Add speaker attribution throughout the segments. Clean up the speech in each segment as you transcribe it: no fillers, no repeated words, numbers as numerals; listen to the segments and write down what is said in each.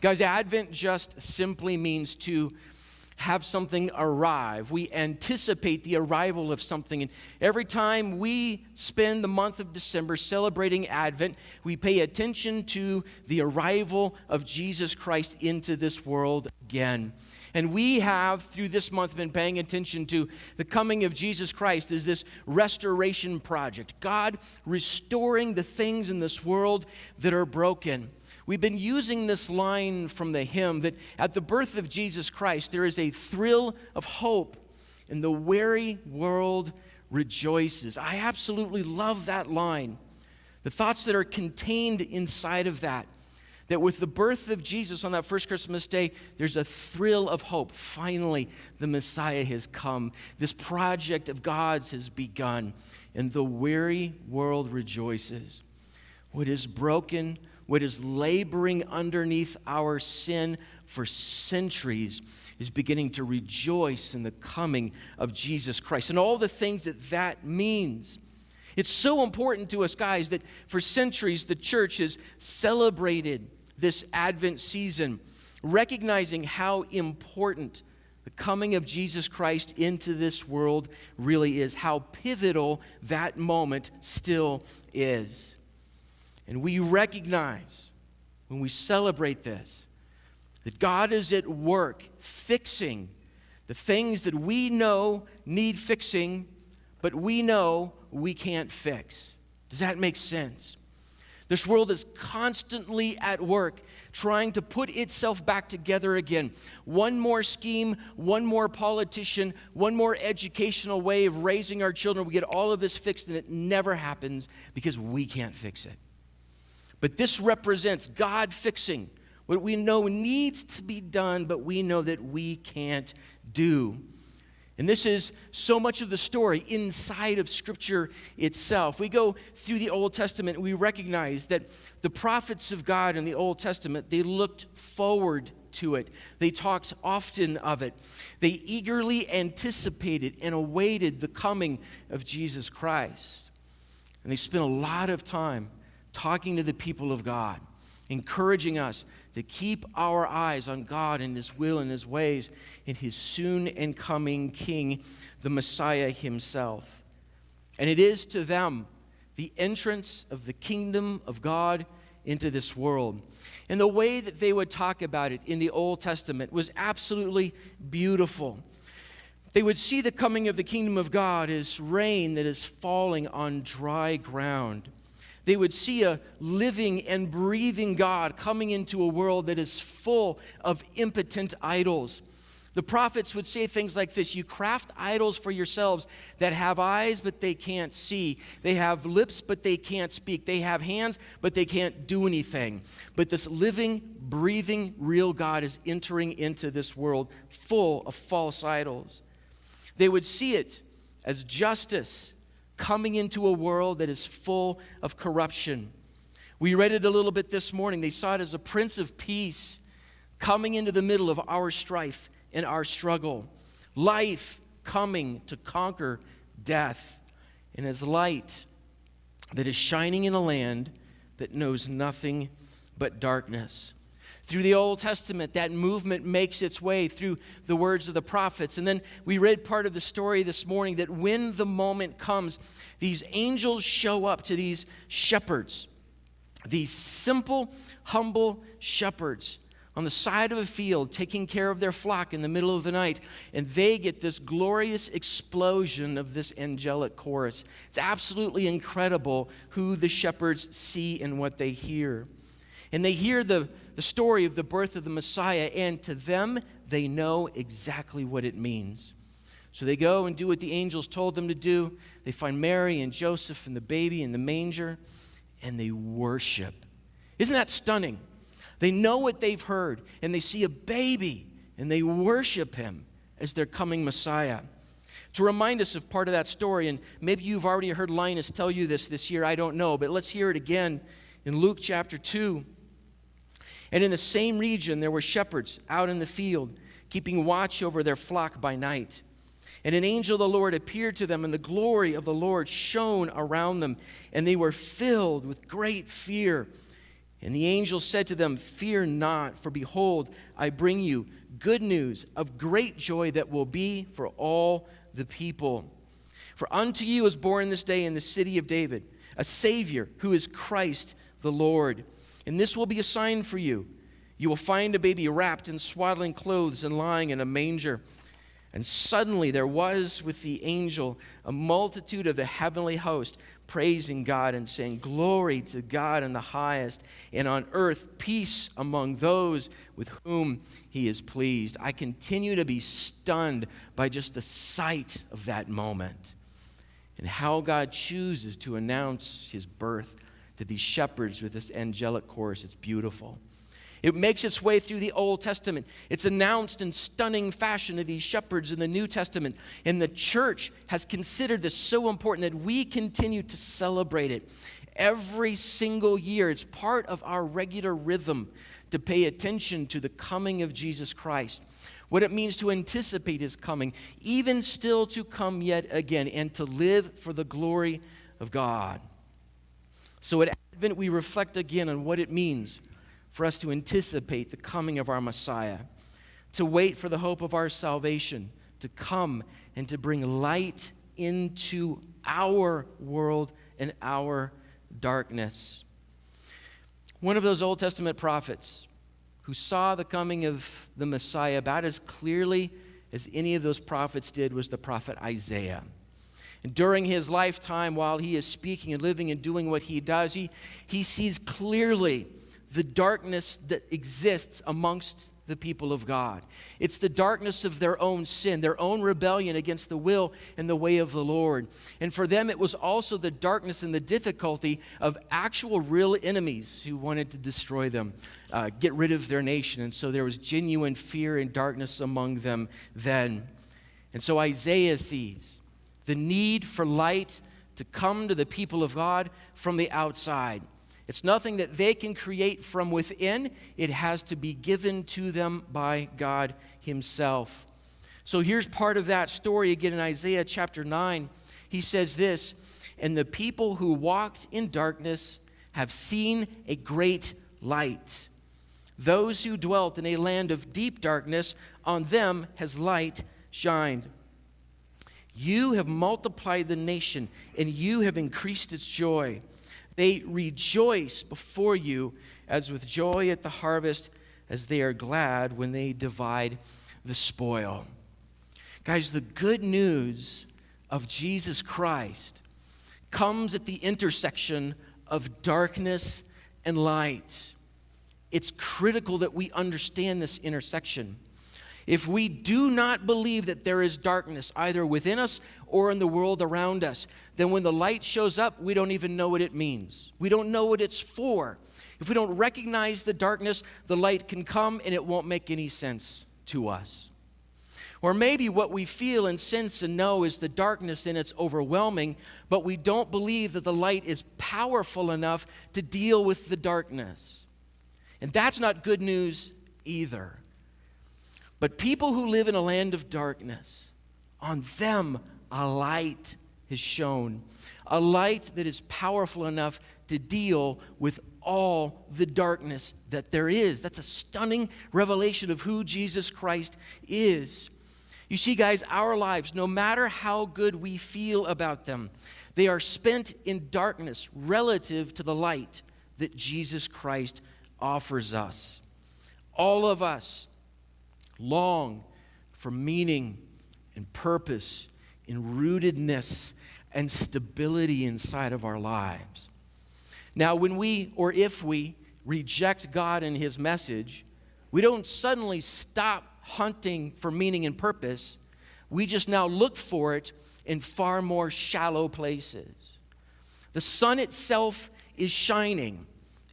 Speaker 1: Guys, Advent just simply means to have something arrive. We anticipate the arrival of something. And every time we spend the month of December celebrating Advent, we pay attention to the arrival of Jesus Christ into this world again. And we have, through this month, been paying attention to the coming of Jesus Christ as this restoration project. God restoring the things in this world that are broken. We've been using this line from the hymn that at the birth of Jesus Christ, there is a thrill of hope, and the weary world rejoices. I absolutely love that line. The thoughts that are contained inside of that with the birth of Jesus on that first Christmas day, there's a thrill of hope. Finally, the Messiah has come. This project of God's has begun, and the weary world rejoices. What is broken, what is laboring underneath our sin for centuries is beginning to rejoice in the coming of Jesus Christ and all the things that means. It's so important to us, guys, that for centuries the church has celebrated this Advent season, recognizing how important the coming of Jesus Christ into this world really is, how pivotal that moment still is. And we recognize when we celebrate this that God is at work fixing the things that we know need fixing, but we know we can't fix. Does that make sense? This world is constantly at work trying to put itself back together again. One more scheme, one more politician, one more educational way of raising our children. We get all of this fixed, and it never happens because we can't fix it. But this represents God fixing what we know needs to be done, but we know that we can't do. And this is so much of the story inside of Scripture itself. We go through the Old Testament and we recognize that the prophets of God in the Old Testament, they looked forward to it. They talked often of it. They eagerly anticipated and awaited the coming of Jesus Christ. And they spent a lot of time talking to the people of God, encouraging us to keep our eyes on God and His will and His ways and His soon and coming King, the Messiah Himself. And it is to them the entrance of the kingdom of God into this world. And the way that they would talk about it in the Old Testament was absolutely beautiful. They would see the coming of the kingdom of God as rain that is falling on dry ground. They would see a living and breathing God coming into a world that is full of impotent idols. The prophets would say things like this: you craft idols for yourselves that have eyes but they can't see. They have lips but they can't speak. They have hands but they can't do anything. But this living, breathing, real God is entering into this world full of false idols. They would see it as justice coming into a world that is full of corruption. We read it a little bit this morning. They saw it as a Prince of Peace coming into the middle of our strife and our struggle. Life coming to conquer death, and as light that is shining in a land that knows nothing but darkness. Through the Old Testament, that movement makes its way through the words of the prophets. And then we read part of the story this morning that when the moment comes, these angels show up to these shepherds, these simple, humble shepherds on the side of a field taking care of their flock in the middle of the night. And they get this glorious explosion of this angelic chorus. It's absolutely incredible who the shepherds see and what they hear. And they hear the story of the birth of the Messiah, and to them, they know exactly what it means. So they go and do what the angels told them to do. They find Mary and Joseph and the baby in the manger, and they worship. Isn't that stunning? They know what they've heard, and they see a baby, and they worship Him as their coming Messiah. To remind us of part of that story, and maybe you've already heard Linus tell you this year, I don't know, but let's hear it again in Luke chapter 2. And in the same region, there were shepherds out in the field, keeping watch over their flock by night. And an angel of the Lord appeared to them, and the glory of the Lord shone around them, and they were filled with great fear. And the angel said to them, "Fear not, for behold, I bring you good news of great joy that will be for all the people. For unto you is born this day in the city of David a Savior, who is Christ the Lord. And this will be a sign for you. You will find a baby wrapped in swaddling clothes and lying in a manger." And suddenly there was with the angel a multitude of the heavenly host, praising God and saying, "Glory to God in the highest, and on earth peace among those with whom he is pleased." I continue to be stunned by just the sight of that moment and how God chooses to announce his birth to these shepherds with this angelic chorus. It's beautiful. It makes its way through the Old Testament. It's announced in stunning fashion to these shepherds in the New Testament. And the church has considered this so important that we continue to celebrate it every single year. It's part of our regular rhythm to pay attention to the coming of Jesus Christ, what it means to anticipate his coming, even still to come yet again, and to live for the glory of God. So at Advent, we reflect again on what it means for us to anticipate the coming of our Messiah, to wait for the hope of our salvation to come and to bring light into our world and our darkness. One of those Old Testament prophets who saw the coming of the Messiah about as clearly as any of those prophets did was the prophet Isaiah. And during his lifetime, while he is speaking and living and doing what he does, he sees clearly the darkness that exists amongst the people of God. It's the darkness of their own sin, their own rebellion against the will and the way of the Lord. And for them, it was also the darkness and the difficulty of actual real enemies who wanted to destroy them, get rid of their nation. And so there was genuine fear and darkness among them then. And so Isaiah sees the need for light to come to the people of God from the outside. It's nothing that they can create from within. It has to be given to them by God himself. So here's part of that story again in Isaiah chapter 9. He says this, "And the people who walked in darkness have seen a great light. Those who dwelt in a land of deep darkness, on them has light shined. You have multiplied the nation, and you have increased its joy. They rejoice before you as with joy at the harvest, as they are glad when they divide the spoil." Guys, the good news of Jesus Christ comes at the intersection of darkness and light. It's critical that we understand this intersection. If we do not believe that there is darkness either within us or in the world around us, then when the light shows up, we don't even know what it means. We don't know what it's for. If we don't recognize the darkness, the light can come and it won't make any sense to us. Or maybe what we feel and sense and know is the darkness and it's overwhelming, but we don't believe that the light is powerful enough to deal with the darkness. And that's not good news either. But people who live in a land of darkness, on them a light is shone, a light that is powerful enough to deal with all the darkness that there is. That's a stunning revelation of who Jesus Christ is. You see, guys, our lives, no matter how good we feel about them, they are spent in darkness relative to the light that Jesus Christ offers us. All of us long for meaning and purpose and rootedness and stability inside of our lives. Now, when we, or if we, reject God and his message, we don't suddenly stop hunting for meaning and purpose. We just now look for it in far more shallow places. The sun itself is shining,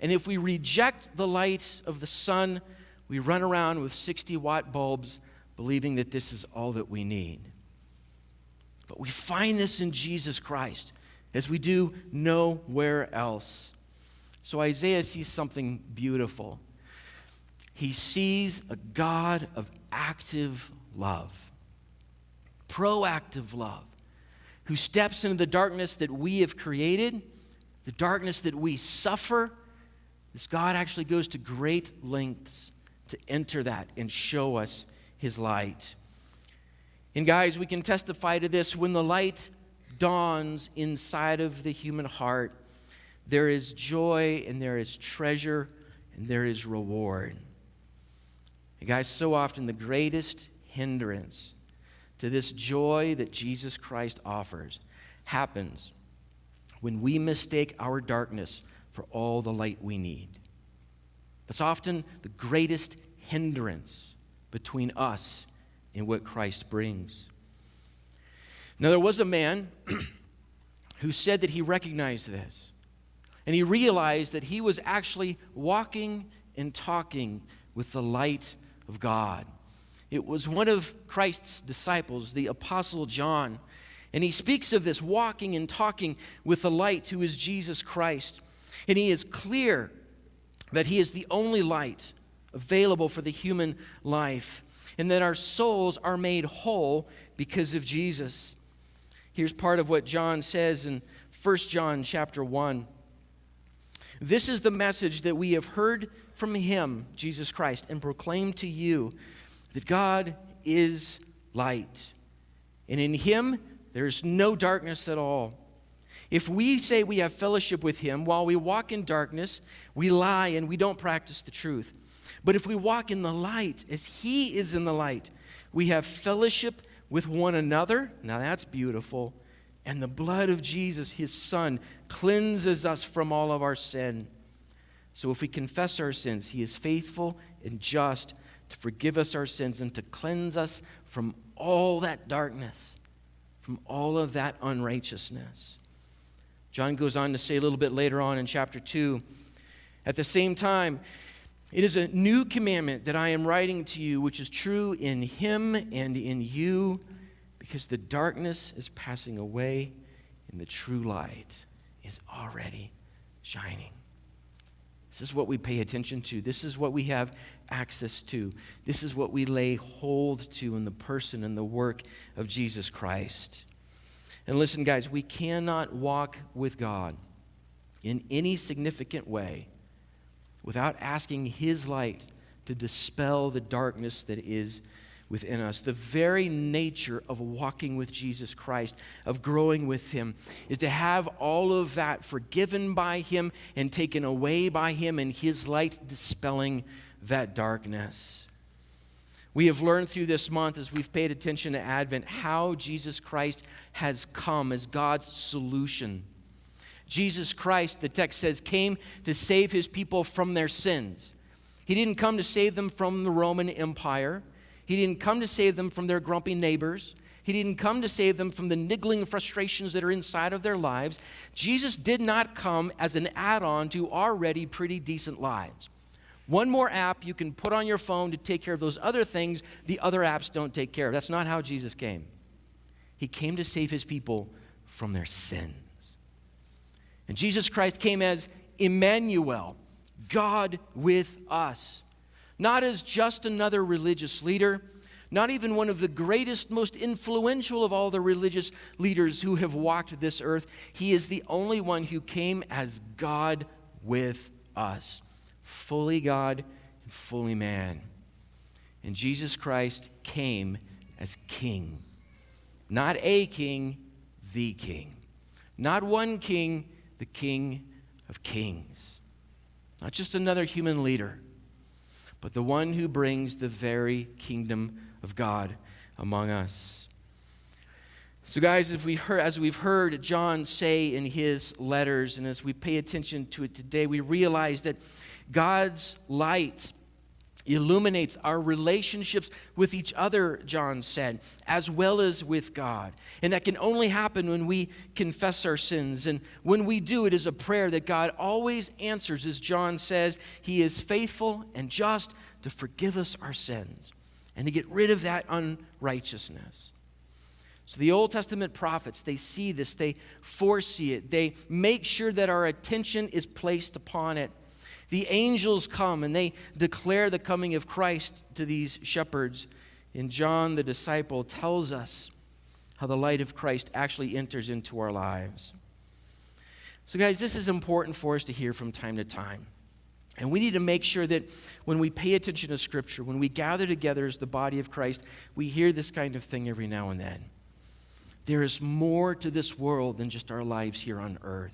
Speaker 1: and if we reject the light of the sun, we run around with 60-watt bulbs believing that this is all that we need. But we find this in Jesus Christ as we do nowhere else. So Isaiah sees something beautiful. He sees a God of active love, proactive love, who steps into the darkness that we have created, the darkness that we suffer, This God actually goes to great lengths to enter that and show us his light. And guys, we can testify to this. When the light dawns inside of the human heart, there is joy and there is treasure and there is reward. And guys, so often the greatest hindrance to this joy that Jesus Christ offers happens when we mistake our darkness for all the light we need. That's often the greatest hindrance between us and what Christ brings. Now, there was a man who said that he recognized this, and he realized that he was actually walking and talking with the light of God. It was one of Christ's disciples, the Apostle John, and he speaks of this walking and talking with the light who is Jesus Christ. And he is clear that he is the only light available for the human life, and that our souls are made whole because of Jesus. Here's part of what John says in 1 John chapter 1. This is the message that we have heard from him, Jesus Christ, and proclaimed to you, that God is light, and in him there is no darkness at all. If we say we have fellowship with him while we walk in darkness, we lie and we don't practice the truth. But if we walk in the light as he is in the light, we have fellowship with one another. Now that's beautiful. And the blood of Jesus, his son, cleanses us from all of our sin. So if we confess our sins, he is faithful and just to forgive us our sins and to cleanse us from all that darkness, from all of that unrighteousness. John goes on to say a little bit later on in chapter 2, at the same time, it is a new commandment that I am writing to you, which is true in him and in you, because the darkness is passing away and the true light is already shining. This is what we pay attention to. This is what we have access to. This is what we lay hold to in the person and the work of Jesus Christ. And listen, guys, we cannot walk with God in any significant way without asking his light to dispel the darkness that is within us. The very nature of walking with Jesus Christ, of growing with him, is to have all of that forgiven by him and taken away by him, and his light dispelling that darkness. We have learned through this month, as we've paid attention to Advent, how Jesus Christ has come as God's solution. Jesus Christ, the text says, came to save his people from their sins. He didn't come to save them from the Roman Empire. He didn't come to save them from their grumpy neighbors. He didn't come to save them from the niggling frustrations that are inside of their lives. Jesus did not come as an add-on to already pretty decent lives. One more app you can put on your phone to take care of those other things the other apps don't take care of. That's not how Jesus came. He came to save his people from their sins. And Jesus Christ came as Emmanuel, God with us. Not as just another religious leader, not even one of the greatest, most influential of all the religious leaders who have walked this earth. He is the only one who came as God with us, fully God and fully man. And Jesus Christ came as King. Not a king, the King. Not one king, the King of kings. Not just another human leader, but the one who brings the very kingdom of God among us. So guys, as we've heard John say in his letters, and as we pay attention to it today, we realize that God's light illuminates our relationships with each other, John said, as well as with God. And that can only happen when we confess our sins. And when we do, it is a prayer that God always answers. As John says, he is faithful and just to forgive us our sins and to get rid of that unrighteousness. So the Old Testament prophets, they see this, they foresee it, they make sure that our attention is placed upon it. The angels come and they declare the coming of Christ to these shepherds. And John, the disciple, tells us how the light of Christ actually enters into our lives. So guys, this is important for us to hear from time to time. And we need to make sure that when we pay attention to Scripture, when we gather together as the body of Christ, we hear this kind of thing every now and then. There is more to this world than just our lives here on earth.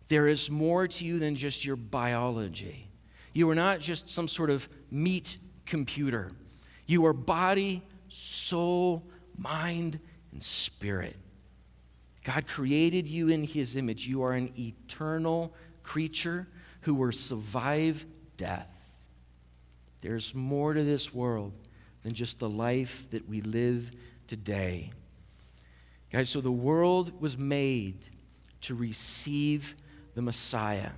Speaker 1: There is more to you than just your biology. You are not just some sort of meat computer. You are body, soul, mind, and spirit. God created you in His image. You are an eternal creature who will survive death. There's more to this world than just the life that we live today. Guys, so the world was made to receive the Messiah,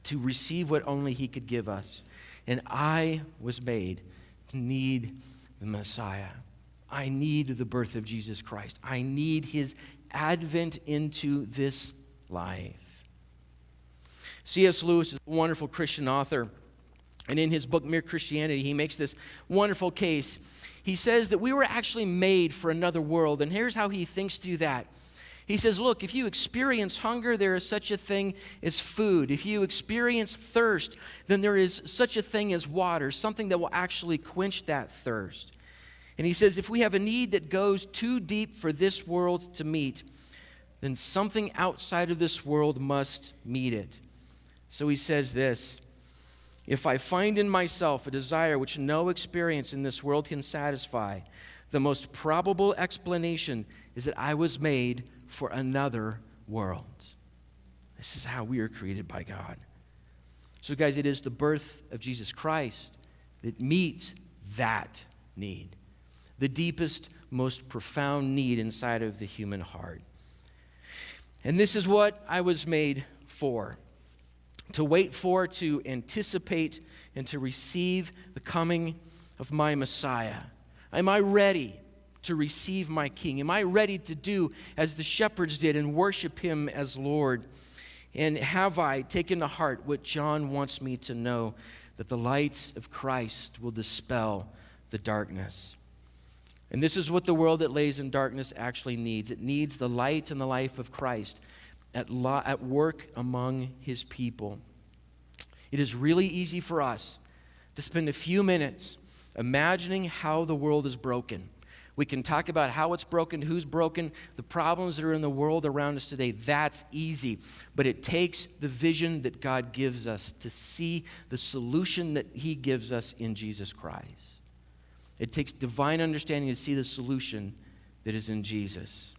Speaker 1: to receive what only He could give us. And I was made to need the Messiah. I need the birth of Jesus Christ. I need His advent into this life. C.S. Lewis is a wonderful Christian author, and in his book, Mere Christianity, he makes this wonderful case. He says that we were actually made for another world, and here's how he thinks to do that. He says, look, if you experience hunger, there is such a thing as food. If you experience thirst, then there is such a thing as water, something that will actually quench that thirst. And he says, if we have a need that goes too deep for this world to meet, then something outside of this world must meet it. So he says this, if I find in myself a desire which no experience in this world can satisfy, the most probable explanation is that I was made for another world. This is how we are created by God. So guys, it is the birth of Jesus Christ that meets that need, the deepest, most profound need inside of the human heart. And this is what I was made for. To wait for, to anticipate, and to receive the coming of my Messiah. Am I ready to receive my King? Am I ready to do as the shepherds did and worship Him as Lord? And have I taken to heart what John wants me to know, that the light of Christ will dispel the darkness? And this is what the world that lays in darkness actually needs. It needs the light and the life of Christ at work among His people. It is really easy for us to spend a few minutes imagining how the world is broken. We can talk about how it's broken, who's broken, the problems that are in the world around us today. That's easy. But it takes the vision that God gives us to see the solution that He gives us in Jesus Christ. It takes divine understanding to see the solution that is in Jesus.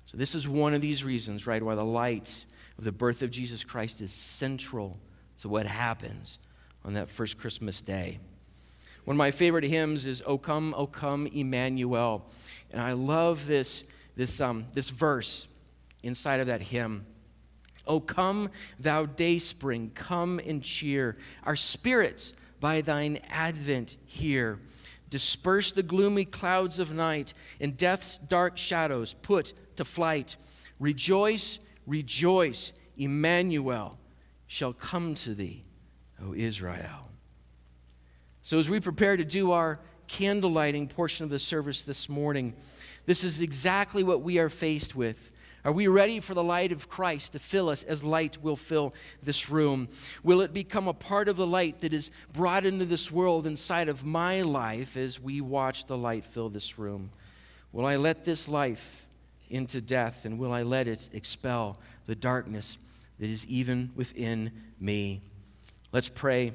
Speaker 1: So this is one of these reasons, right, why the light of the birth of Jesus Christ is central to what happens on that first Christmas day. One of my favorite hymns is O Come, Emmanuel. And I love this verse inside of that hymn. O come, thou dayspring, come and cheer our spirits by thine advent here. Disperse the gloomy clouds of night, and death's dark shadows put to flight. Rejoice, rejoice, Emmanuel shall come to thee, O Israel. So as we prepare to do our candle lighting portion of the service this morning, this is exactly what we are faced with. Are we ready for the light of Christ to fill us as light will fill this room? Will it become a part of the light that is brought into this world inside of my life as we watch the light fill this room? Will I let this life into death, and will I let it expel the darkness that is even within me? Let's pray